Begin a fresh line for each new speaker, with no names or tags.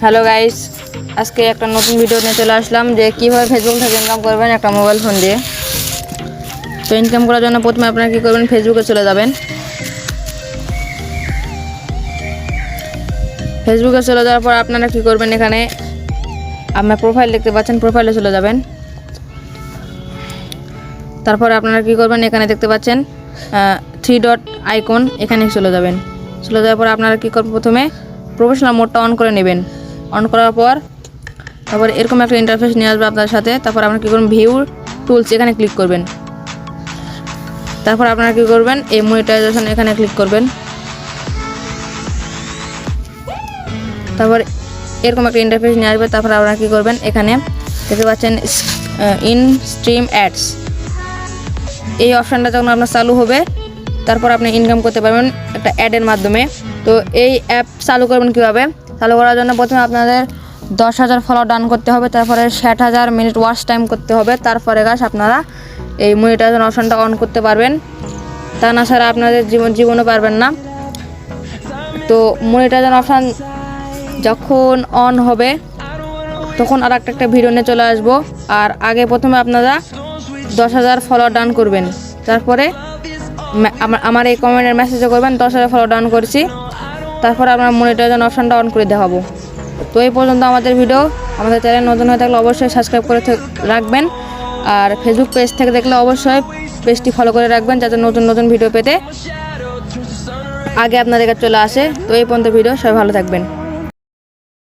Hello guys, আজকে একটা নতুন ভিডিও নিয়ে চলে আসলাম যে কীভাবে ফেসবুক থেকে ইনকাম করবেন একটা মোবাইল ফোন দিয়ে। তো ইনকাম করার জন্য প্রথমে আপনারা কী করবেন, ফেসবুকে চলে যাবেন। ফেসবুকে চলে যাওয়ার পর আপনারা কী করবেন, এখানে আপনার প্রোফাইল দেখতে পাচ্ছেন, প্রোফাইলে চলে যাবেন। তারপর আপনারা কী করবেন, এখানে দেখতে পাচ্ছেন 3 ডট আইকন, এখানে চলে যাবেন। চলে যাওয়ার পর আপনারা কী করবেন, প্রথমে প্রফেশনাল মোডটা অন করে নেবেন। অন করার পর তারপর এরকম একটা ইন্টারফেস নিয়ে আসবে আপনার সাথে। তারপর আপনারা কী করবেন, ভিউ টুলস এখানে ক্লিক করবেন। তারপর আপনারা কী করবেন, এই মনিটাইজেশন এখানে ক্লিক করবেন। তারপর এরকম একটা ইন্টারফেস নিয়ে আসবে। তারপর আপনারা কী করবেন, এখানে দেখতে পাচ্ছেন ইন স্ট্রিম অ্যাডস, এই অপশানটা যখন আপনার চালু হবে তারপর আপনি ইনকাম করতে পারবেন একটা অ্যাডের মাধ্যমে। তো এই অ্যাপ চালু করবেন কীভাবে, চালু করার জন্য প্রথমে আপনাদের 10,000 ফলোয়ার ডান করতে হবে, তারপরে 60,000 মিনিট ওয়াচ টাইম করতে হবে। তারপরে গাছ আপনারা এই মনিটাইজেশন অপশানটা অন করতে পারবেন। তা না ছাড়া আপনাদের জীবনে পারবেন না। তো মনিটাইজেশন অপশান যখন অন হবে তখন আর একটা ভিডিও নিয়ে চলে আসবো। আর আগে প্রথমে আপনারা 10,000 ফলোয়ার ডান করবেন, তারপরে আমার এই কমেন্টের মেসেজে করবেন 10,000 ফলোয়ার ডান করেছি, তারপর আপনার মনিটাইজেশন অপশানটা অন করে দেখাবো। তো এই পর্যন্ত আমাদের ভিডিও। আমাদের চ্যানেল নতুন হয়ে থাকলে অবশ্যই সাবস্ক্রাইব করে রাখবেন। আর ফেসবুক পেজ থেকে দেখলে অবশ্যই পেজটি ফলো করে রাখবেন, যাতে নতুন নতুন ভিডিও পেতে আগে আপনাদের কাছে চলে আসে। তো এই পর্যন্ত ভিডিও, সবাই ভালো থাকবেন।